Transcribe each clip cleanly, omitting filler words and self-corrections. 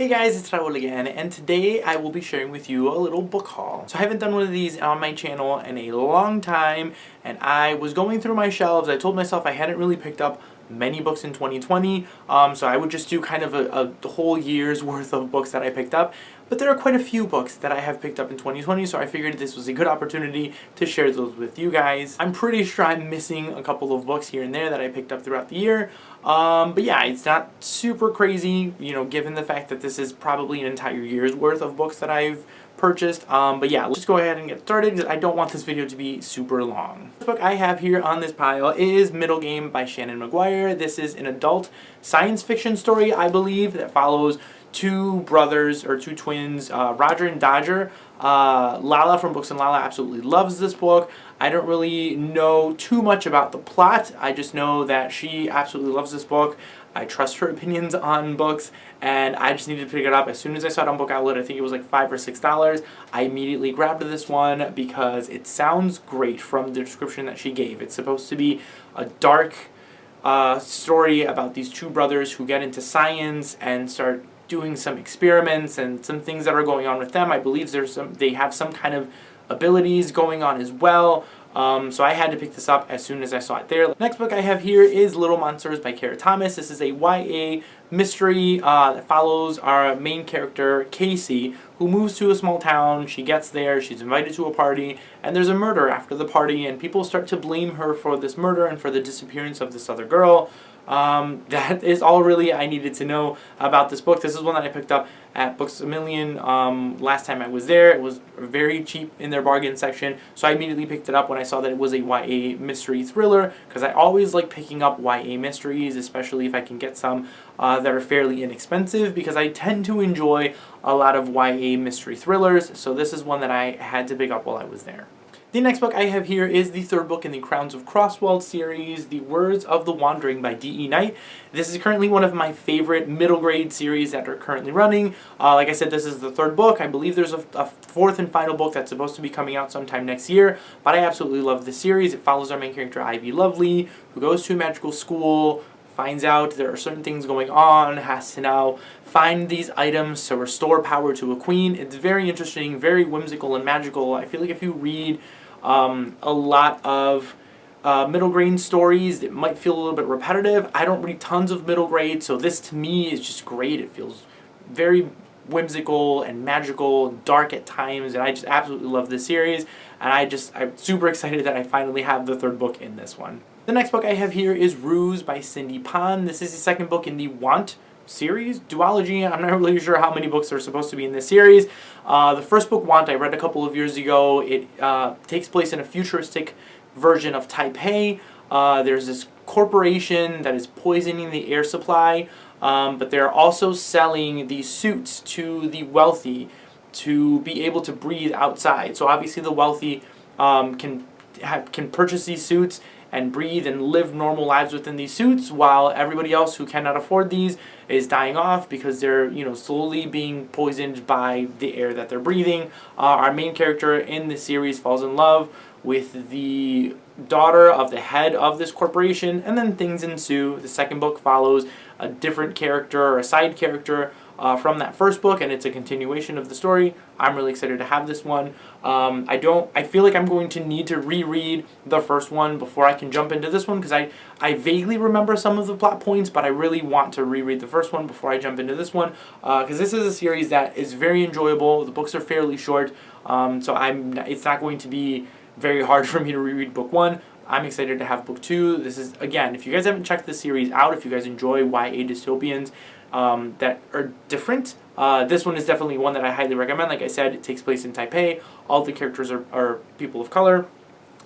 Hey guys, it's Raul again, and today I will be sharing with you a little book haul. So I haven't done one of these on my channel in a long time, and I was going through my shelves. I told myself I hadn't really picked up many books in 2020, so I would just do kind of a whole year's worth of books that I picked up. But there are quite a few books that I have picked up in 2020, so I figured this was a good opportunity to share those with you guys. I'm pretty sure I'm missing a couple of books here and there that I picked up throughout the year. But yeah, it's not super crazy, you know, given the fact that this is probably an entire year's worth of books that I've purchased. But yeah, let's just go ahead and get started because I don't want this video to be super long. The book I have here on this pile is Middle Game by Shannon McGuire. This is an adult science fiction story, I believe, that follows two brothers, or two twins, Roger and Dodger. Lala from Books and Lala absolutely loves this book. I don't really know too much about the plot. I just know that she absolutely loves this book. I trust her opinions on books, and I just needed to pick it up. As soon as I saw it on Book Outlet, I think it was like $5 or $6, I immediately grabbed this one because it sounds great from the description that she gave. It's supposed to be a dark story about these two brothers who get into science and start doing some experiments and some things that are going on with them. I believe they have some kind of abilities going on as well. So I had to pick this up as soon as I saw it there. Next book I have here is Little Monsters by Kara Thomas. This is a YA mystery that follows our main character, Casey, who moves to a small town. She gets there, she's invited to a party, and there's a murder after the party, and people start to blame her for this murder and for the disappearance of this other girl. That is all really I needed to know about this book. This is one that I picked up at Books A Million last time I was there. It was very cheap in their bargain section, so I immediately picked it up when I saw that it was a YA mystery thriller, because I always like picking up YA mysteries, especially if I can get some that are fairly inexpensive, because I tend to enjoy a lot of YA mystery thrillers, so this is one that I had to pick up while I was there. The next book I have here is the third book in the Crowns of Crosswell series, The Words of the Wandering by D.E. Knight. This is currently one of my favorite middle grade series that are currently running. Like I said, this is the third book. I believe there's a fourth and final book that's supposed to be coming out sometime next year, but I absolutely love this series. It follows our main character, Ivy Lovely, who goes to a magical school, finds out there are certain things going on, has to now find these items to restore power to a queen. It's very interesting, very whimsical and magical. I feel like if you read a lot of middle grade stories, it might feel a little bit repetitive. I don't read tons of middle grade, so this to me is just great. It feels very whimsical and magical, dark at times, and I just absolutely love this series, and I'm super excited that I finally have the third book in this one. The next book I have here is Ruse by Cindy Pon. This is the second book in the Want series, duology. I'm not really sure how many books are supposed to be in this series. The first book, Want, I read a couple of years ago. It takes place in a futuristic version of Taipei. There's this corporation that is poisoning the air supply, but they're also selling these suits to the wealthy to be able to breathe outside. So obviously the wealthy can purchase these suits and breathe and live normal lives within these suits, while everybody else who cannot afford these is dying off because they're, you know, slowly being poisoned by the air that they're breathing. Our main character in this series falls in love with the daughter of the head of this corporation, and then things ensue. The second book follows a different character, or a side character, from that first book, and it's a continuation of the story. I'm really excited to have this one. I feel like I'm going to need to reread the first one before I can jump into this one, because I vaguely remember some of the plot points, but I really want to reread the first one before I jump into this one, because this is a series that is very enjoyable. The books are fairly short, so it's not going to be very hard for me to reread book one. I'm excited to have book two. This is, again, if you guys haven't checked this series out, if you guys enjoy YA dystopians that are different, this one is definitely one that I highly recommend. Like I said, it takes place in Taipei. All the characters are people of color.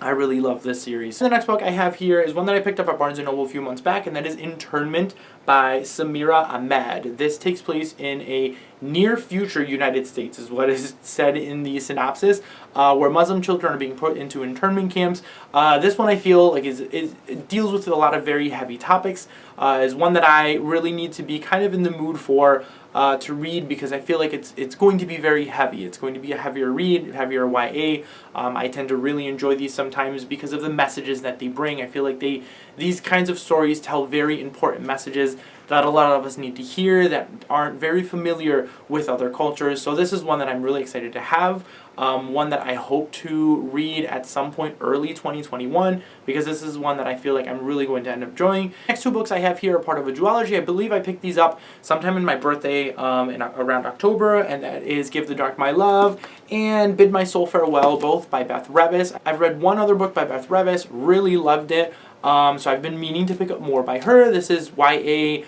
I really love this series. The next book I have here is one that I picked up at Barnes & Noble a few months back, and that is Internment by Samira Ahmed. This takes place in a near future United States, is what is said in the synopsis, where Muslim children are being put into internment camps. This one I feel like it deals with a lot of very heavy topics. Is one that I really need to be kind of in the mood for to read, because I feel like it's going to be very heavy. It's going to be a heavier read, heavier YA. I tend to really enjoy these sometimes because of the messages that they bring. I feel like these kinds of stories tell very important messages that a lot of us need to hear that aren't very familiar with other cultures. So this is one that I'm really excited to have. One that I hope to read at some point early 2021, because this is one that I feel like I'm really going to end up enjoying. Next two books I have here are part of a duology. I believe I picked these up sometime in my birthday around October, and that is Give the Dark My Love and Bid My Soul Farewell, both by Beth Revis. I've read one other book by Beth Revis, really loved it, so I've been meaning to pick up more by her. This is YA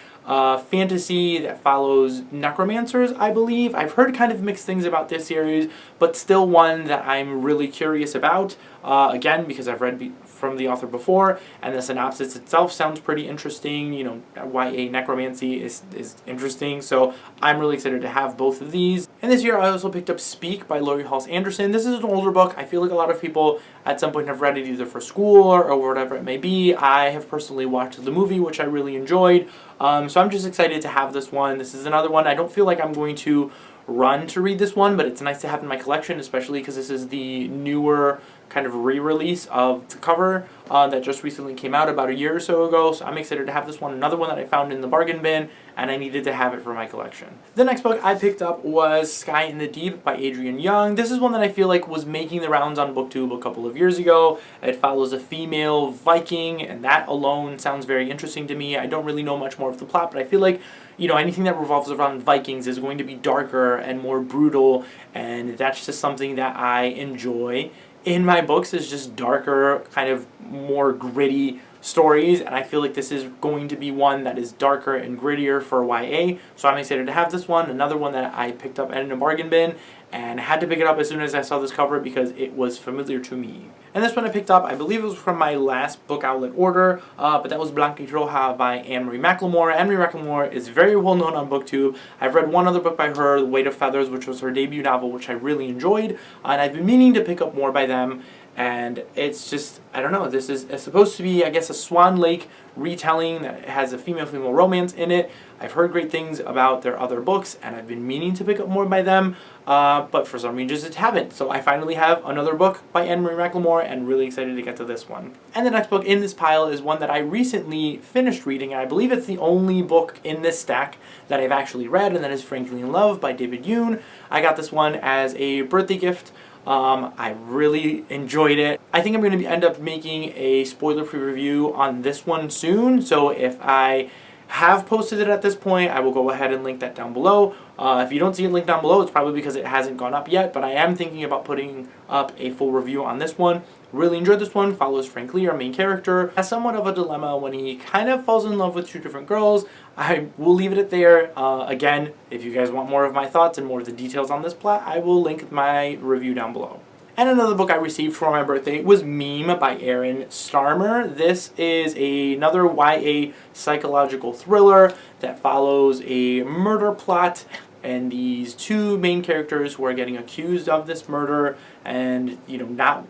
fantasy that follows necromancers, I believe. I've heard kind of mixed things about this series, but still one that I'm really curious about. Again, because I've read from the author before, and the synopsis itself sounds pretty interesting. You know, YA necromancy is interesting, so I'm really excited to have both of these. And this year I also picked up Speak by Laurie Halse Anderson. This is an older book. I feel like a lot of people at some point have read it either for school or whatever it may be. I have personally watched the movie, which I really enjoyed. So I'm just excited to have this one. This is another one. I don't feel like I'm going to run to read this one, but it's nice to have in my collection, especially because this is the newer kind of re-release of the cover that just recently came out about a year or so ago. So I'm excited to have this one. Another one that I found in the bargain bin, and I needed to have it for my collection. The next book I picked up was Sky in the Deep by Adrienne Young. This is one that I feel like was making the rounds on BookTube a couple of years ago. It follows a female Viking, and that alone sounds very interesting to me. I don't really know much more of the plot, but I feel like, you know, anything that revolves around Vikings is going to be darker and more brutal, and that's just something that I enjoy in my books, is just darker, kind of more gritty stories, and I feel like this is going to be one that is darker and grittier for YA, so I'm excited to have this one. Another one that I picked up in a bargain bin, and had to pick it up as soon as I saw this cover because it was familiar to me. And this one I picked up, I believe it was from my last book outlet order, but that was Blanca y Roja by Anne-Marie McLemore. Anne-Marie McLemore is very well known on BookTube. I've read one other book by her, The Weight of Feathers, which was her debut novel, which I really enjoyed, and I've been meaning to pick up more by them. And it's just, I don't know, this is supposed to be, I guess, a Swan Lake retelling that has a female-female romance in it. I've heard great things about their other books, and I've been meaning to pick up more by them, but for some reason just haven't. So I finally have another book by Anne-Marie McLemore, and really excited to get to this one. And the next book in this pile is one that I recently finished reading, and I believe it's the only book in this stack that I've actually read, and that is Frankly in Love by David Yoon. I got this one as a birthday gift. I really enjoyed it. I think I'm going to end up making a spoiler-free review on this one soon, so if I have posted it at this point, I will go ahead and link that down below. If you don't see it linked down below, it's probably because it hasn't gone up yet, but I am thinking about putting up a full review on this one. Really enjoyed this one. Follows Frank Lee, our main character. Has somewhat of a dilemma when he kind of falls in love with two different girls. I will leave it at there. Again, if you guys want more of my thoughts and more of the details on this plot, I will link my review down below. And another book I received for my birthday was Meme by Erin Starmer. This is another YA psychological thriller that follows a murder plot and these two main characters who are getting accused of this murder and, not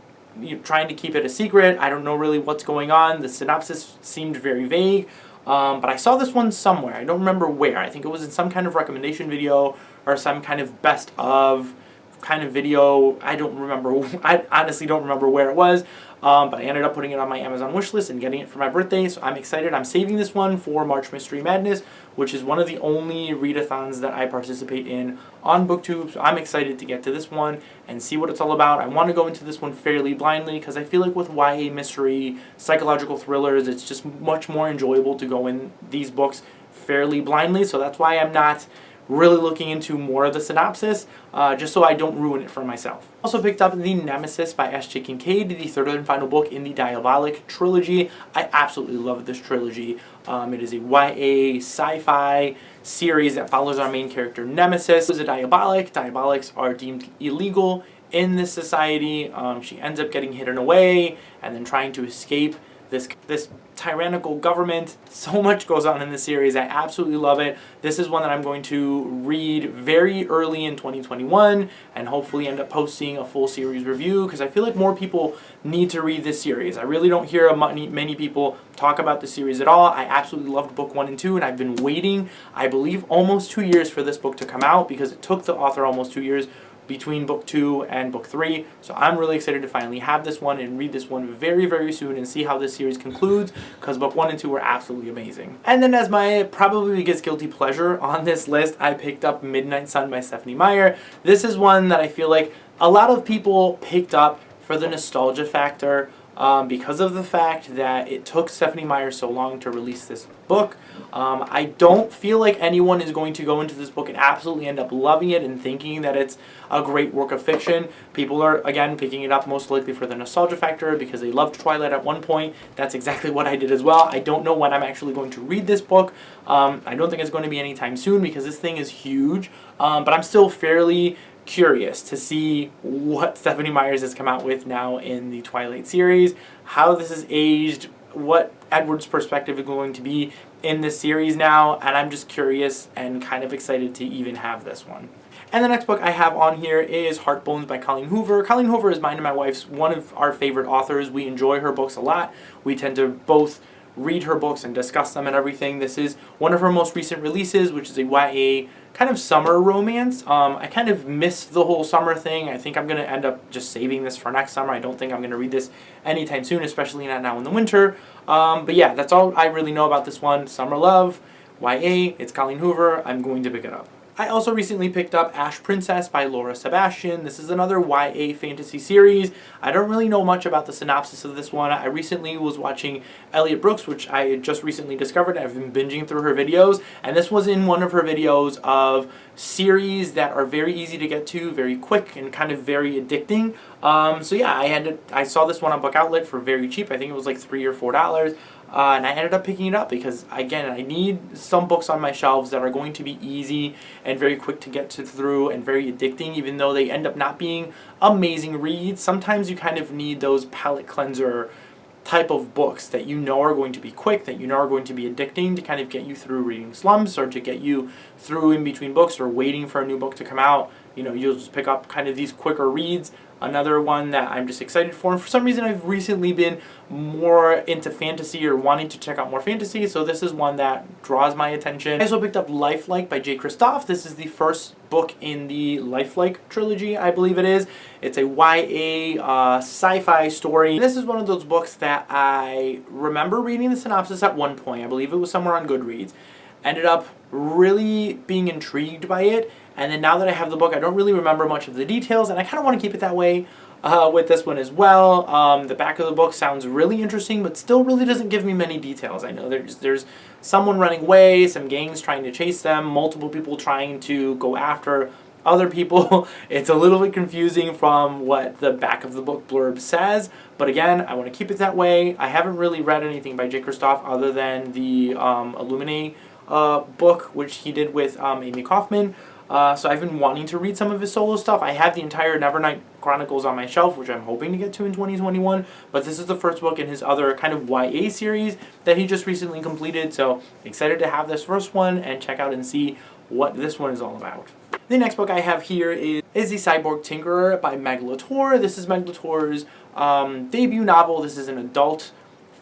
trying to keep it a secret. I don't know really what's going on. The synopsis seemed very vague, but I saw this one somewhere. I don't remember where. I think it was in some kind of recommendation video or some kind of best of kind of video. I don't remember. I honestly don't remember where it was, but I ended up putting it on my Amazon wishlist and getting it for my birthday, so I'm excited. I'm saving this one for March Mystery Madness, which is one of the only readathons that I participate in on BookTube, so I'm excited to get to this one and see what it's all about. I want to go into this one fairly blindly because I feel like with YA mystery, psychological thrillers, it's just much more enjoyable to go in these books fairly blindly, so that's why I'm not really looking into more of the synopsis, just so I don't ruin it for myself. Also picked up The Nemesis by S.J. Kincaid, the third and final book in the Diabolic trilogy. I absolutely love this trilogy. It is a YA sci-fi series that follows our main character Nemesis, who is a Diabolic. Diabolics are deemed illegal in this society. She ends up getting hidden away and then trying to escape this tyrannical government. So much goes on in this series. I absolutely love it. This is one that I'm going to read very early in 2021 and hopefully end up posting a full series review because I feel like more people need to read this series. I really don't hear many people talk about the series at all. I absolutely loved book 1 and 2, and I've been waiting, I believe, almost 2 years for this book to come out because it took the author almost 2 years between book 2 and book 3. So I'm really excited to finally have this one and read this one very, very soon and see how this series concludes, because book 1 and 2 were absolutely amazing. And then as my probably biggest guilty pleasure on this list, I picked up Midnight Sun by Stephenie Meyer. This is one that I feel like a lot of people picked up for the nostalgia factor, because of the fact that it took Stephenie Meyer so long to release this book. I don't feel like anyone is going to go into this book and absolutely end up loving it and thinking that it's a great work of fiction. People are, again, picking it up most likely for the nostalgia factor because they loved Twilight at one point. That's exactly what I did as well. I don't know when I'm actually going to read this book. I don't think it's going to be anytime soon because this thing is huge, but I'm still fairly curious to see what Stephenie Meyers has come out with now in the Twilight series, how this is aged, what Edward's perspective is going to be in this series now, and I'm just curious and kind of excited to even have this one. And the next book I have on here is Heartbones by Colleen Hoover. Colleen Hoover is mine and my wife's one of our favorite authors. We enjoy her books a lot. We tend to both read her books and discuss them and everything. This is one of her most recent releases, which is a YA kind of summer romance. I kind of missed the whole summer thing. I think I'm going to end up just saving this for next summer. I don't think I'm going to read this anytime soon, especially not now in the winter. But yeah, that's all I really know about this one. Summer Love, YA, it's Colleen Hoover. I'm going to pick it up. I also recently picked up Ash Princess by Laura Sebastian. This is another YA fantasy series. I don't really know much about the synopsis of this one. I recently was watching Elliot Brooks, which I had just recently discovered. I've been binging through her videos, and this was in one of her videos of series that are very easy to get to, very quick, and kind of very addicting. So yeah, I saw this one on Book Outlet for very cheap. I think it was like $3 or $4. And I ended up picking it up because, again, I need some books on my shelves that are going to be easy and very quick to get through and very addicting, even though they end up not being amazing reads. Sometimes you kind of need those palate cleanser type of books that you know are going to be quick, that you know are going to be addicting, to kind of get you through reading slumps or to get you through in between books or waiting for a new book to come out. You know, you'll just pick up kind of these quicker reads. Another one that I'm just excited for, and for some reason I've recently been more into fantasy or wanting to check out more fantasy, so this is one that draws my attention. I also picked up Lifelike by Jay Kristoff. This is the first book in the Lifelike trilogy, I believe it is. It's a YA sci-fi story. And this is one of those books that I remember reading the synopsis at one point. I believe it was somewhere on Goodreads. Ended up really being intrigued by it, and then now that I have the book, I don't really remember much of the details, and I kind of want to keep it that way with this one as well. The back of the book sounds really interesting, but still really doesn't give me many details. I know there's someone running away, some gangs trying to chase them, multiple people trying to go after other people. It's a little bit confusing from what the back of the book blurb says, but again, I want to keep it that way. I haven't really read anything by Jay Kristoff other than the Illuminate book, which he did with Amy Kaufman. So I've been wanting to read some of his solo stuff. I have the entire Nevernight Chronicles on my shelf, which I'm hoping to get to in 2021, but this is the first book in his other kind of YA series that he just recently completed, so excited to have this first one and check out and see what this one is all about. The next book I have here is the Cyborg Tinkerer by Meg Latour. This is Meg Latour's debut novel. This is an adult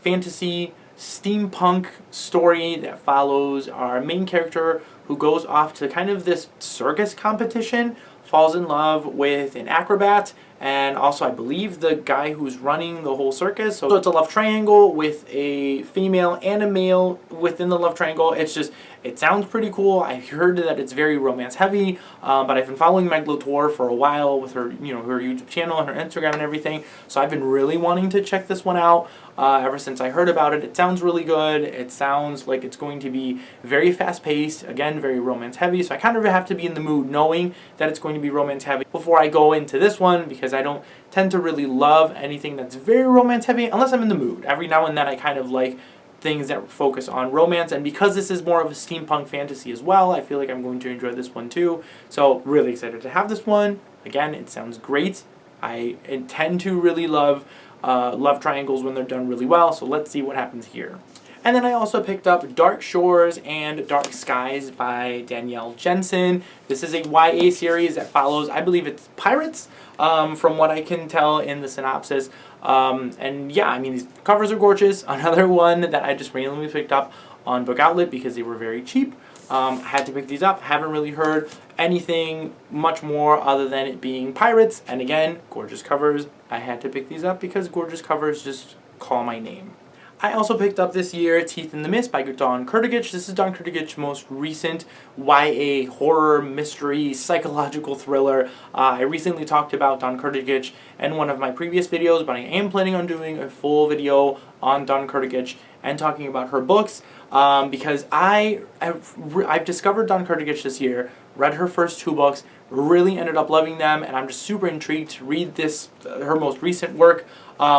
fantasy steampunk story that follows our main character who goes off to kind of this circus competition, falls in love with an acrobat, and also I believe the guy who's running the whole circus. So it's a love triangle with a female and a male within the love triangle. It sounds pretty cool. I heard that it's very romance heavy, but I've been following Meg Latour for a while with her, her YouTube channel and her Instagram and everything. So I've been really wanting to check this one out ever since I heard about it. It sounds really good. It sounds like it's going to be very fast-paced, again, very romance heavy. So I kind of have to be in the mood knowing that it's going to be romance heavy before I go into this one, because I don't tend to really love anything that's very romance heavy unless I'm in the mood. Every now and then I kind of like things that focus on romance, and because this is more of a steampunk fantasy as well, I feel like I'm going to enjoy this one too. So really excited to have this one. Again, it sounds great. I tend to really love love triangles when they're done really well, so let's see what happens here. And then I also picked up Dark Shores and Dark Skies by Danielle Jensen. This is a YA series that follows, I believe it's pirates, from what I can tell in the synopsis. And yeah, I mean, these covers are gorgeous. Another one that I just randomly picked up on Book Outlet because they were very cheap. I had to pick these up. Haven't really heard anything much more other than it being pirates. And again, gorgeous covers. I had to pick these up because gorgeous covers just call my name. I also picked up this year Teeth in the Mist by Don Kurtagich. This is Don Kurtagich's most recent YA horror, mystery, psychological thriller. I recently talked about Don Kurtagich in one of my previous videos, but I am planning on doing a full video on Don Kurtagich and talking about her books because I've discovered Don Kurtagich this year, read her first 2 books, really ended up loving them, and I'm just super intrigued to read her most recent work,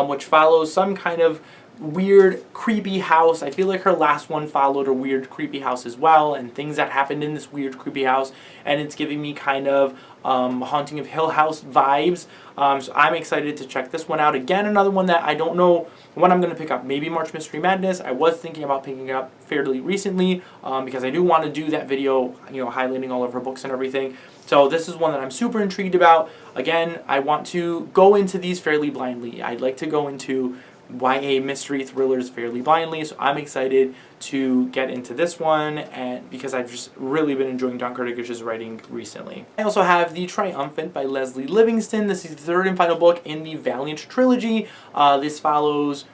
which follows some kind of weird, creepy house. I feel like her last one followed a weird, creepy house as well, and things that happened in this weird, creepy house, and it's giving me kind of Haunting of Hill House vibes. So I'm excited to check this one out. Again, another one that I don't know when I'm going to pick up. Maybe March Mystery Madness. I was thinking about picking it up fairly recently because I do want to do that video, highlighting all of her books and everything. So this is one that I'm super intrigued about. Again, I want to go into these fairly blindly. I'd like to go into YA mystery thrillers fairly blindly, so I'm excited to get into this one, and because I've just really been enjoying Don Kurtagich's writing recently. I also have The Triumphant by Leslie Livingston. This is the 3rd and final book in the Valiant trilogy. This follows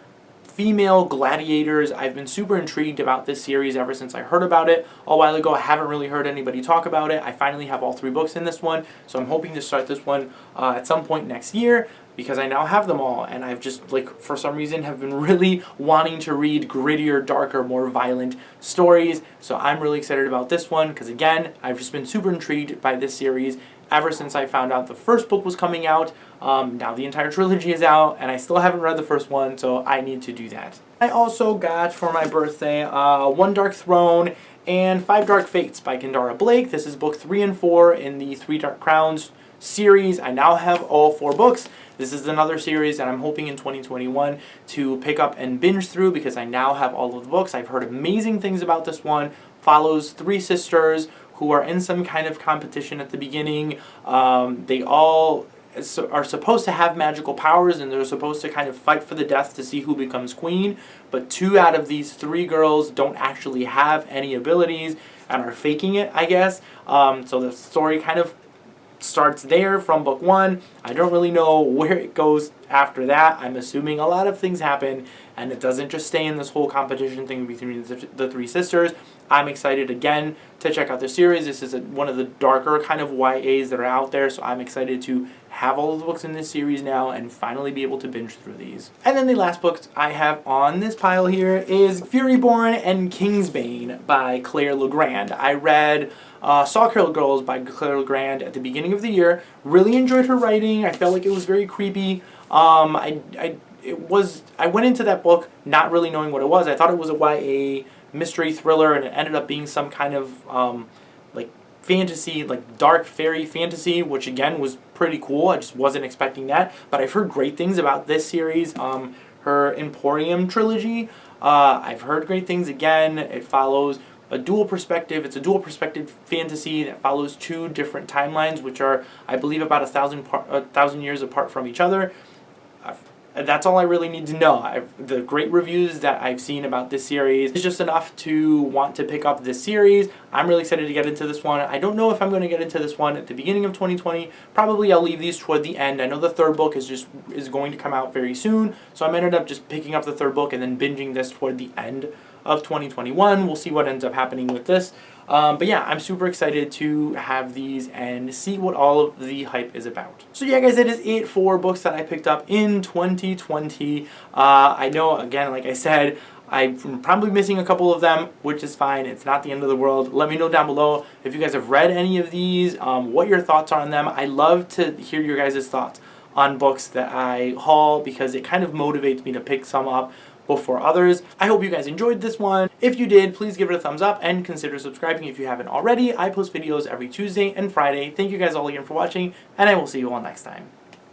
female gladiators. I've been super intrigued about this series ever since I heard about it a while ago. I haven't really heard anybody talk about it. I finally have all 3 books in this one, so I'm hoping to start this one at some point next year, because I now have them all, and I've just, for some reason, have been really wanting to read grittier, darker, more violent stories. So I'm really excited about this one, because again, I've just been super intrigued by this series ever since I found out the first book was coming out. Now the entire trilogy is out, and I still haven't read the first one, so I need to do that. I also got, for my birthday, One Dark Throne and 5 Dark Fates by Kendara Blake. This is book 3 and 4 in the 3 Dark Crowns series. I now have all 4 books. This is another series that I'm hoping in 2021 to pick up and binge through, because I now have all of the books. I've heard amazing things about this one. Follows 3 sisters who are in some kind of competition at the beginning. They all are supposed to have magical powers, and they're supposed to kind of fight for the death to see who becomes queen. But 2 out of these 3 girls don't actually have any abilities and are faking it, I guess. So the story kind of starts there from book 1. I don't really know where it goes after that. I'm assuming a lot of things happen, and it doesn't just stay in this whole competition thing between the 3 sisters. I'm excited again to check out the series. This is one of the darker kind of YAs that are out there, so I'm excited to have all of the books in this series now and finally be able to binge through these. And then the last books I have on this pile here is Furyborn and Kingsbane by Claire Legrand. I read Sawkill Girls by Claire Legrand at the beginning of the year. Really enjoyed her writing. I felt like it was very creepy. I went into that book not really knowing what it was. I thought it was a YA mystery thriller, and it ended up being some kind of fantasy, dark fairy fantasy, which again was pretty cool. I just wasn't expecting that. But I've heard great things about this series. Her Emporium trilogy, I've heard great things. Again, it follows a dual perspective. It's a dual perspective fantasy that follows 2 different timelines, which are, I believe, about 1,000 years apart from each other. That's all I really need to know. The great reviews that I've seen about this series is just enough to want to pick up this series. I'm really excited to get into this one. I don't know if I'm going to get into this one at the beginning of 2020. Probably I'll leave these toward the end. I know the 3rd book is going to come out very soon, so I ended up just picking up the 3rd book and then binging this toward the end of 2021. We'll see what ends up happening with this. But yeah, I'm super excited to have these and see what all of the hype is about. So yeah, guys, that is it for books that I picked up in 2020. I know, again, like I said, I'm probably missing a couple of them, which is fine. It's not the end of the world. Let me know down below if you guys have read any of these, what your thoughts are on them. I love to hear your guys' thoughts on books that I haul, because it kind of motivates me to pick some up before others. I hope you guys enjoyed this one. If you did, please give it a thumbs up and consider subscribing if you haven't already. I post videos every Tuesday and Friday. Thank you guys all again for watching, and I will see you all next time.